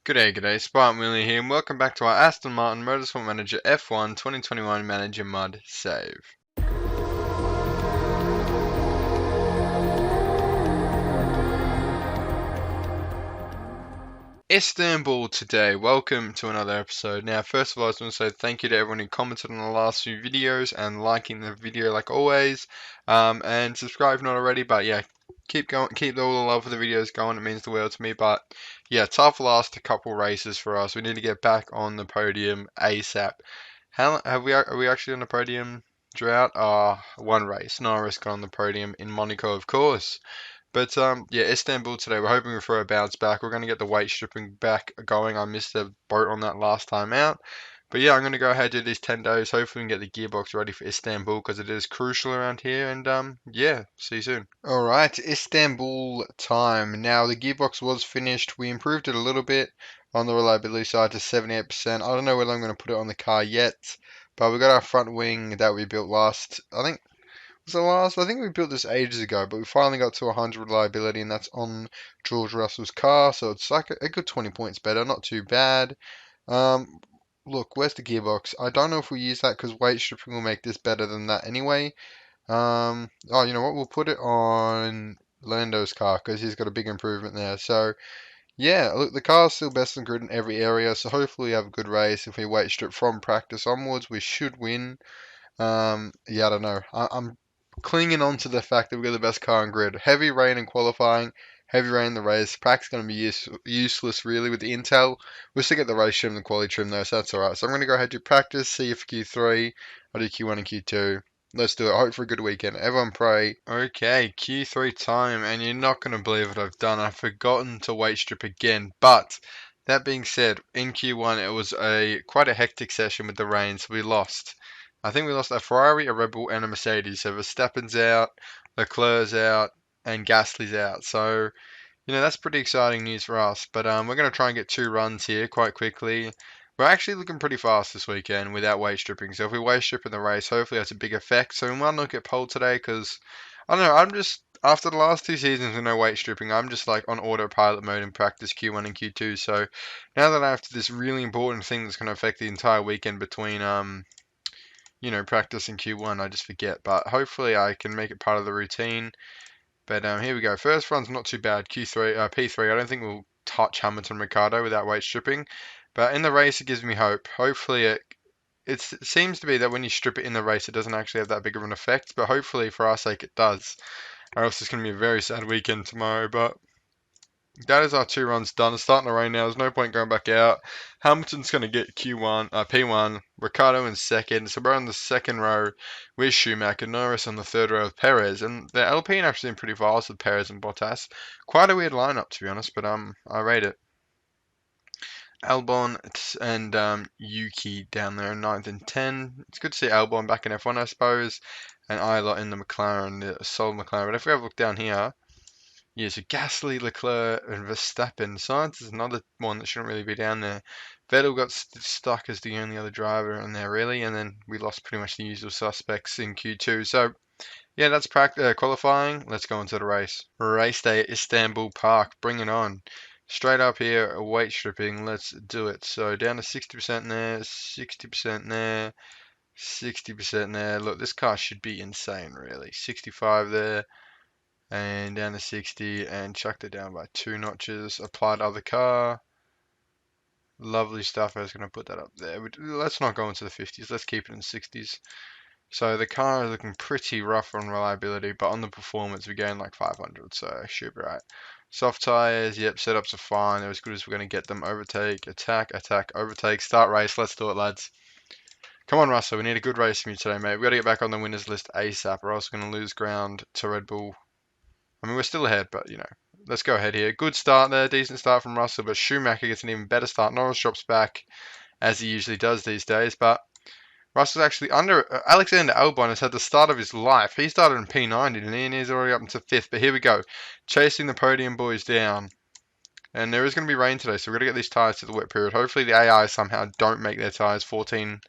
G'day, SPARTANWILLY here, and welcome back to our Aston Martin Motorsport Manager F1 2021 Manager Mod save. Istanbul today, welcome to another episode. Now, first of all, I just want to say thank you to everyone who commented on the last few videos and liking the video like always, and subscribe if not already, but yeah, keep going, keep all the love for the videos going, it means the world to me. But yeah, tough last couple races for us. We need to get back on the podium ASAP. Are we actually on the podium drought? One race. Norris got on the podium in Monaco, of course. But yeah, Istanbul today. We're hoping for a bounce back. We're going to get the weight stripping back going. I missed the boat on that last time out. But yeah, I'm going to go ahead and do these 10 days. Hopefully we can get the gearbox ready for Istanbul because it is crucial around here. And yeah, see you soon. Alright, Istanbul time. Now the gearbox was finished. We improved it a little bit on the reliability side to 78%. I don't know whether I'm going to put it on the car yet. But we got our front wing that we built last. I think we built this ages ago, but we finally got to 100 reliability, and that's on George Russell's car, so it's like a good 20 points better, not too bad. Look, where's the gearbox? I don't know if we use that because weight stripping will make this better than that anyway. Oh, you know what? We'll put it on Lando's car because he's got a big improvement there. So, yeah, look, the car's still best in grid in every area, so hopefully we have a good race. If we weight strip from practice onwards, we should win. Yeah, I don't know. I'm clinging on to the fact that we've got the best car in grid. Heavy rain in qualifying, heavy rain in the race. Pracs going to be useless really with the intel. We'll still get the race trim and the quality trim though, so that's alright. So I'm going to go ahead and do practice, see if Q3, I'll do Q1 and Q2. Let's do it. I hope for a good weekend. Everyone pray. Okay, Q3 time, and you're not going to believe what I've done. I've forgotten to weight strip again, but that being said, in Q1 it was quite a hectic session with the rain, so we lost. I think we lost a Ferrari, a Red Bull, and a Mercedes. So Verstappen's out, Leclerc's out, and Gasly's out. So, that's pretty exciting news for us. But we're going to try and get 2 runs here quite quickly. We're actually looking pretty fast this weekend without weight stripping. So if we weight strip in the race, hopefully that's a big effect. So we might not get pole today because, I don't know, after the last 2 seasons with no weight stripping, I'm just like on autopilot mode in practice Q1 and Q2. So now that I have this really important thing that's going to affect the entire weekend between practice in Q1, I just forget. But hopefully I can make it part of the routine. But here we go. First run's not too bad. P3. I don't think we'll touch Hamilton and Ricciardo without weight stripping. But in the race, it gives me hope. Hopefully it seems to be that when you strip it in the race, it doesn't actually have that big of an effect. But hopefully for our sake, it does. Or else it's going to be a very sad weekend tomorrow. But that is our 2 runs done. It's starting to rain now. There's no point going back out. Hamilton's going to get P1, Ricciardo in second. So we're on the second row with Schumacher, Norris on the third row with Perez. And the Alpine actually been pretty fast with Perez and Bottas. Quite a weird lineup to be honest, but I rate it. Albon and Yuki down there in 9th and 10. It's good to see Albon back in F1, I suppose. And Ilott in the McLaren, the Sol McLaren. But if we have a look down here, yeah, so Gasly, Leclerc, and Verstappen. Sainz is another one that shouldn't really be down there. Vettel got stuck as the only other driver in there, really, and then we lost pretty much the usual suspects in Q2. So, yeah, that's qualifying. Let's go into the race. Race day at Istanbul Park. Bring it on. Straight up here, weight stripping. Let's do it. So, down to 60% there, 60% there, 60% there. Look, this car should be insane, really. 65 there. And down to 60 and chucked it down by 2 notches. Applied other car. Lovely stuff. I was going to put that up there. Let's not go into the 50s. Let's keep it in 60s. So the car is looking pretty rough on reliability, but on the performance we gained like 500, so I should be right. Soft tires, yep, setups are fine. They're as good as we're going to get them. Overtake, attack, overtake, start race. Let's do it, lads. Come on, Russell. We need a good race from you today, mate. We've got to get back on the winners list ASAP, or else we're going to lose ground to Red Bull. I mean, we're still ahead, but, let's go ahead here. Good start there, decent start from Russell, but Schumacher gets an even better start. Norris drops back, as he usually does these days, but Russell's actually Alexander Albon has had the start of his life. He started in P90, and he's already up into 5th, but here we go. Chasing the podium boys down. And there is going to be rain today, so we're going to get these tyres to the wet period. Hopefully the AI somehow don't make their tyres 14.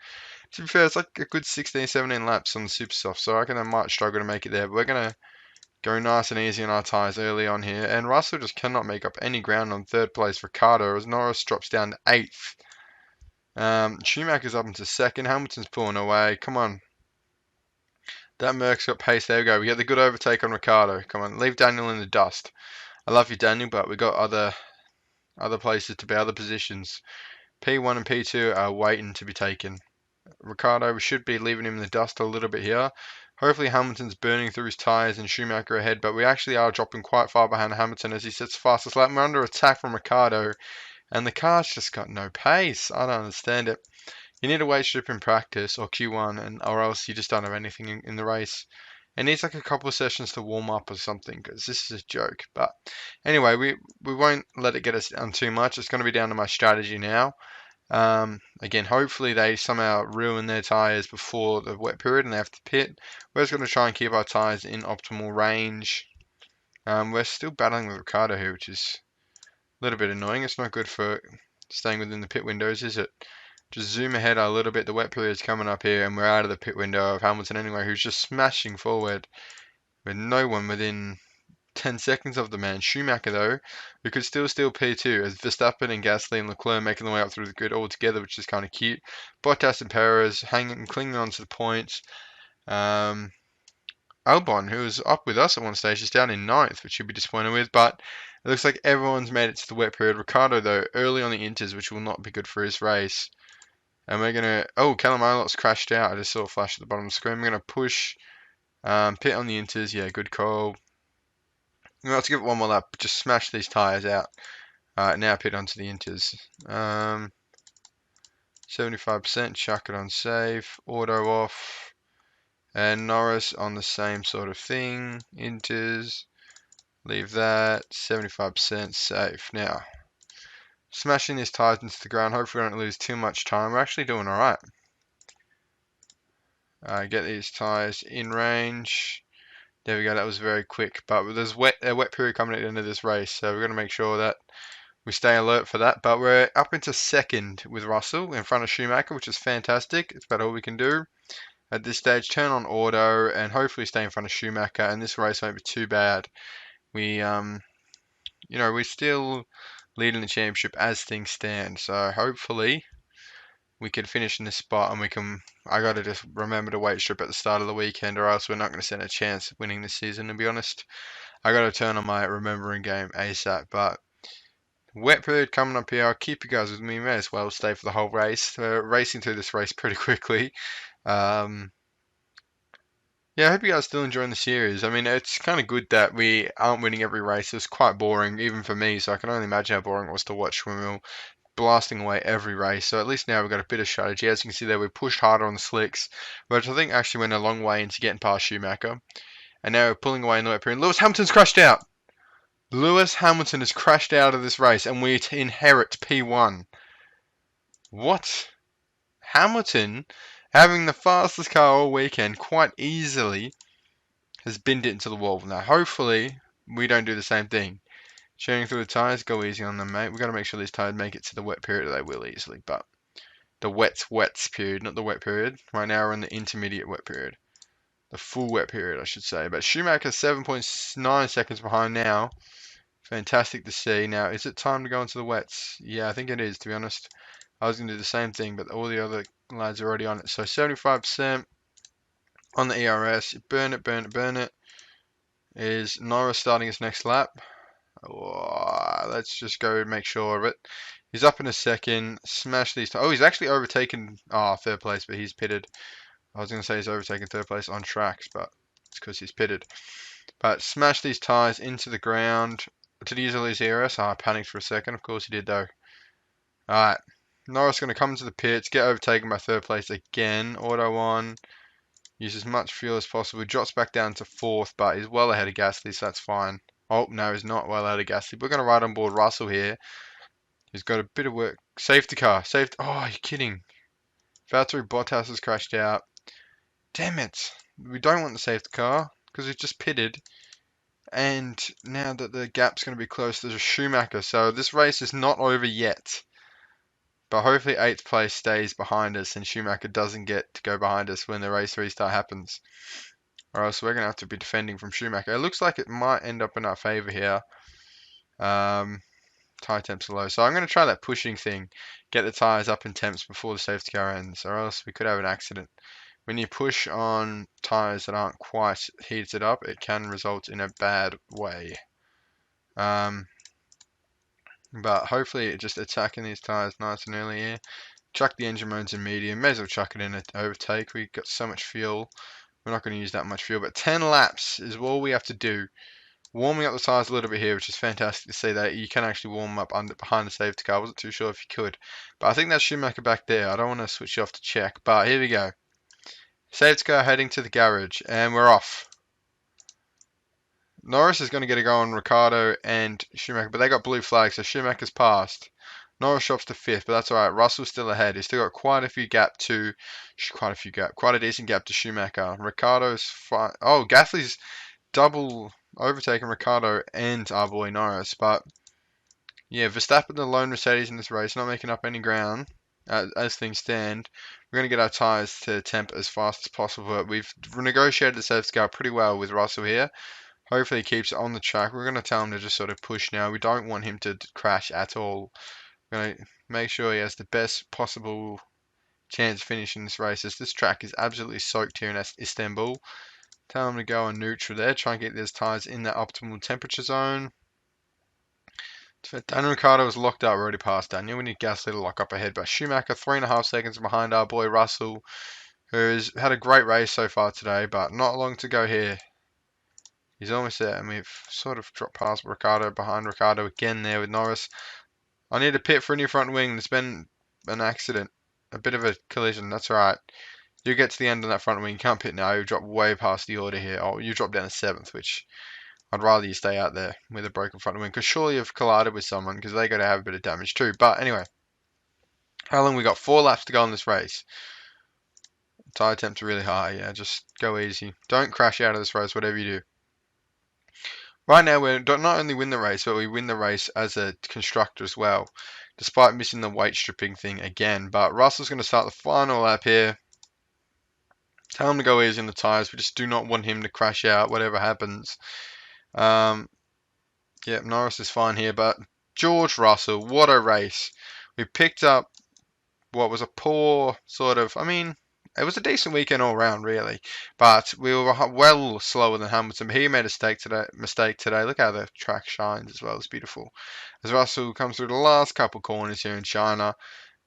To be fair, it's like a good 16, 17 laps on the super soft, so I reckon they might struggle to make it there, but we're going to Go nice and easy on our tyres early on here. And Russell just cannot make up any ground on third place. Ricciardo as Norris drops down to 8th. Schumacher's up into 2nd. Hamilton's pulling away. Come on. That Merc's got pace. There we go. We get the good overtake on Ricciardo. Come on. Leave Daniel in the dust. I love you, Daniel, but we got other places to be, other positions. P1 and P2 are waiting to be taken. Ricciardo, we should be leaving him in the dust a little bit here. Hopefully Hamilton's burning through his tyres and Schumacher ahead, but we actually are dropping quite far behind Hamilton as he sits fastest lap. We're under attack from Ricciardo, and the car's just got no pace. I don't understand it. You need a weight strip in practice or Q1, or else you just don't have anything in the race. It needs like a couple of sessions to warm up or something, because this is a joke. But anyway, we won't let it get us down too much. It's going to be down to my strategy now. Again, hopefully they somehow ruin their tyres before the wet period and they have to pit. We're just going to try and keep our tyres in optimal range. We're still battling with Ricciardo here, which is a little bit annoying. It's not good for staying within the pit windows, is it? Just zoom ahead a little bit. The wet period is coming up here and we're out of the pit window of Hamilton anyway, who's just smashing forward with no one within 10 seconds of the man. Schumacher, though, who could still steal P2 as Verstappen and Gasly and Leclerc making their way up through the grid all together, which is kind of cute. Bottas and Perez clinging on to the points. Albon, who was up with us at one stage, is down in 9th, which you'd be disappointed with, but it looks like everyone's made it to the wet period. Ricciardo, though, early on the inters, which will not be good for his race. And we're going to... Oh, Callum Ilot's crashed out. I just saw a flash at the bottom of the screen. We're going to push pit on the inters. Yeah, good call. We'll have to give it one more lap. Just smash these tyres out. Now pit onto the inters. 75%, chuck it on safe. Auto off. And Norris on the same sort of thing. Inters. Leave that. 75% safe. Now, smashing these tyres into the ground. Hopefully we don't lose too much time. We're actually doing alright. Get these tyres in range. There we go, that was very quick. But there's a wet period coming at the end of this race, so we're going to make sure that we stay alert for that. But we're up into 2nd with Russell in front of Schumacher, which is fantastic. It's about all we can do at this stage. Turn on auto and hopefully stay in front of Schumacher, and this race won't be too bad. We're still leading the championship as things stand, so hopefully we can finish in this spot and I gotta just remember to weight strip at the start of the weekend, or else we're not going to stand a chance of winning this season, to be honest. I gotta turn on my remembering game ASAP. But wet period coming up here. I'll keep you guys with me. May as well stay for the whole race. We're racing through this race pretty quickly. Yeah, I hope you guys still enjoying the series. I mean, it's kind of good that we aren't winning every race. It was quite boring, even for me, so I can only imagine how boring it was to watch when we were blasting away every race. So at least now we've got a bit of strategy. As you can see there, we pushed harder on the slicks, which I think actually went a long way into getting past Schumacher. And now we're pulling away in the wet period. Lewis Hamilton's crashed out. Lewis Hamilton has crashed out of this race, and we inherit P1. What? Hamilton, having the fastest car all weekend, quite easily has binned it into the wall. Now, hopefully, we don't do the same thing. Shooting through the tyres, go easy on them, mate. We've got to make sure these tyres make it to the wet period. They will easily, but the wets period, not the wet period. Right now we're in the intermediate wet period. The full wet period, I should say. But Schumacher 7.9 seconds behind now. Fantastic to see. Now, is it time to go into the wets? Yeah, I think it is, to be honest. I was going to do the same thing, but all the other lads are already on it. So 75% on the ERS. Burn it, burn it, burn it. Is Norris starting his next lap? Oh, let's just go make sure of it. He's up in a second. Smash these. Oh, he's actually overtaken. Third place, but he's pitted. I was going to say he's overtaken third place on tracks, but it's because he's pitted. But smash these tyres into the ground. Did he use all his ERS? I panicked for a second. Of course he did, though. Alright. Norris going to come to the pits. Get overtaken by third place again. Auto on. Use as much fuel as possible. Drops back down to 4th, but he's well ahead of Gasly, so that's fine. Oh, no, he's not well ahead of Gasly. We're going to ride on board Russell here. He's got a bit of work. Safety car. Oh, you're kidding. Valtteri Bottas has crashed out. Damn it. We don't want the safety car because we've just pitted. And now that the gap's going to be close, there's a Schumacher. So this race is not over yet. But hopefully 8th place stays behind us and Schumacher doesn't get to go behind us when the race restart happens. or else we're going to have to be defending from Schumacher. It looks like it might end up in our favour here. Tyre temps are low, so I'm going to try that pushing thing, get the tyres up in temps before the safety car ends, or else we could have an accident. When you push on tyres that aren't quite heated up, it can result in a bad way. But hopefully just attacking these tyres nice and early here. Chuck the engine modes in medium, may as well chuck it in an overtake. We've got so much fuel, we're not going to use that much fuel, but 10 laps is all we have to do. Warming up the tyres a little bit here, which is fantastic to see that you can actually warm up behind the safety car. I wasn't too sure if you could, but I think that's Schumacher back there. I don't want to switch off to check, but here we go. Safety car heading to the garage, and we're off. Norris is going to get a go on Ricciardo and Schumacher, but they got blue flags, so Schumacher's passed. Norris drops to 5th, but that's alright. Russell's still ahead. He's still got quite a decent gap to Schumacher. Ricciardo's fine. Oh, Gasly's double overtaking Ricciardo and our boy Norris, but yeah, Verstappen the lone Mercedes in this race, not making up any ground as things stand. We're going to get our tyres to temp as fast as possible. We've negotiated the safety car pretty well with Russell here. Hopefully he keeps it on the track. We're going to tell him to just sort of push now. We don't want him to crash at all. We're going to make sure he has the best possible chance of finishing this race, as this track is absolutely soaked here in Istanbul. Tell him to go on neutral there. Try and get those tyres in that optimal temperature zone. Daniel Ricciardo was locked up, already past Daniel. We need Gasly to lock up ahead, but Schumacher 3.5 seconds behind our boy Russell, who's had a great race so far today, but not long to go here. He's almost there, and we've sort of dropped past Ricciardo, behind Ricciardo again there with Norris. I need a pit for a new front wing. There's been an accident, a bit of a collision. That's right. You get to the end of that front wing, you can't pit now. You drop way past the order here. Oh, you drop down to 7th, which I'd rather you stay out there with a broken front wing, because surely you've collided with someone, because they got to have a bit of damage too. But anyway, how long we got? 4 laps to go on this race. Tyre temps are really high. Yeah, just go easy. Don't crash out of this race, whatever you do. Right now, we don't not only win the race, but we win the race as a constructor as well, despite missing the weight stripping thing again. But Russell's going to start the final lap here. Tell him to go easy on the tyres. We just do not want him to crash out, whatever happens. Yeah, Norris is fine here, but George Russell, what a race. We picked up what was a poor sort of, I mean, it was a decent weekend all round, really, but we were well slower than Hamilton. He made a mistake today. Look how the track shines as well. It's beautiful. As Russell comes through the last couple corners here in China,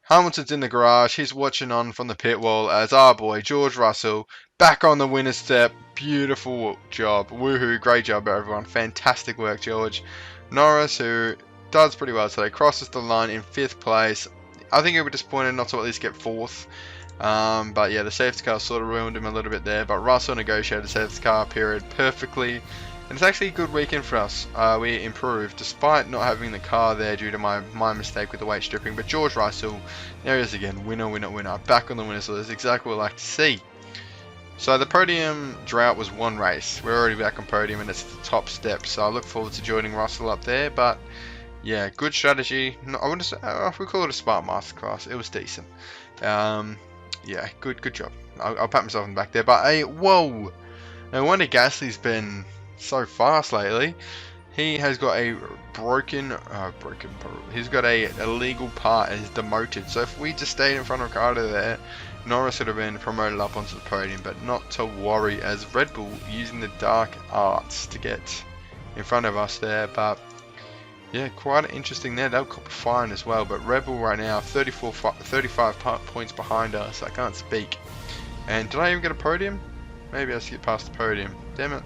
Hamilton's in the garage. He's watching on from the pit wall as our boy George Russell back on the winner's step. Beautiful job. Woohoo. Great job, everyone. Fantastic work, George. Norris, who does pretty well today, crosses the line in 5th place. I think he'll be disappointed not to at least get 4th. But yeah, the safety car sort of ruined him a little bit there. But Russell negotiated the safety car period perfectly. And it's actually a good weekend for us. We improved despite not having the car there due to my mistake with the weight stripping. But George Russell, there he is again. Winner, winner, winner. Back on the winners list. Exactly what we like to see. So the podium drought was 1 race. We're already back on podium, and it's the top step. So I look forward to joining Russell up there. But yeah, good strategy. I wouldn't say, we call it a smart masterclass. It was decent. Yeah, good job. I'll pat myself on the back there. But hey, whoa! No wonder Gasly's been so fast lately. He has got a he's got a illegal part and is demoted. So if we just stayed in front of Ricciardo there, Norris would have been promoted up onto the podium. But not to worry, as Red Bull using the dark arts to get in front of us there. But yeah, quite interesting there. They'll cop a fine as well. But Red Bull right now, 35 points behind us. I can't speak. And did I even get a podium? Maybe I skipped past the podium. Damn it.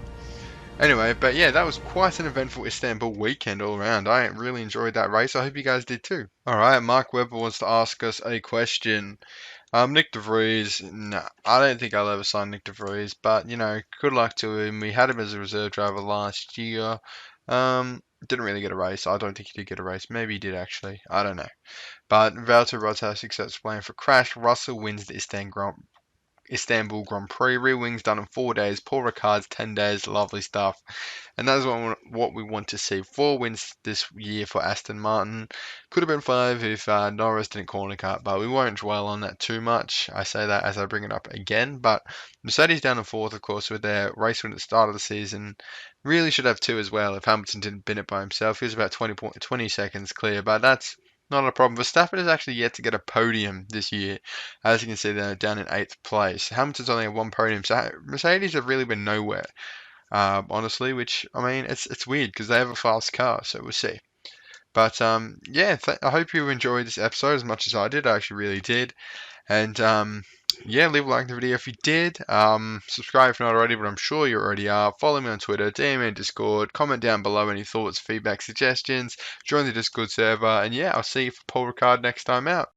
Anyway, but yeah, that was quite an eventful Istanbul weekend all around. I really enjoyed that race. I hope you guys did too. Alright, Mark Webber wants to ask us a question. Nick De Vries, nah, I don't think I'll ever sign Nick De Vries, but you know, good luck to him. We had him as a reserve driver last year. Didn't really get a race. I don't think he did get a race. Maybe he did actually. I don't know. But Valtteri Bottas accepts blame for crash. Russell wins the Istanbul Grand Prix. Rear wings done in 4 days. Paul Ricard's 10 days. Lovely stuff. And that is what we want to see. 4 wins this year for Aston Martin. Could have been 5 if Norris didn't corner cut, but we won't dwell on that too much. I say that as I bring it up again. But Mercedes down in 4th, of course, with their race win at the start of the season. Really should have 2 as well if Hamilton didn't bin it by himself. He was about 20 seconds clear, but that's not a problem. Verstappen is actually yet to get a podium this year. As you can see, they're down in 8th place. Hamilton's only had 1 podium, so Mercedes have really been nowhere, honestly, which, I mean, it's weird because they have a fast car, so we'll see. But yeah, I hope you enjoyed this episode as much as I did. I actually really did. And yeah, leave a like on the video if you did. Subscribe if not already, but I'm sure you already are. Follow me on Twitter, DM me in Discord, comment down below any thoughts, feedback, suggestions. Join the Discord server, and yeah, I'll see you for Paul Ricard next time out.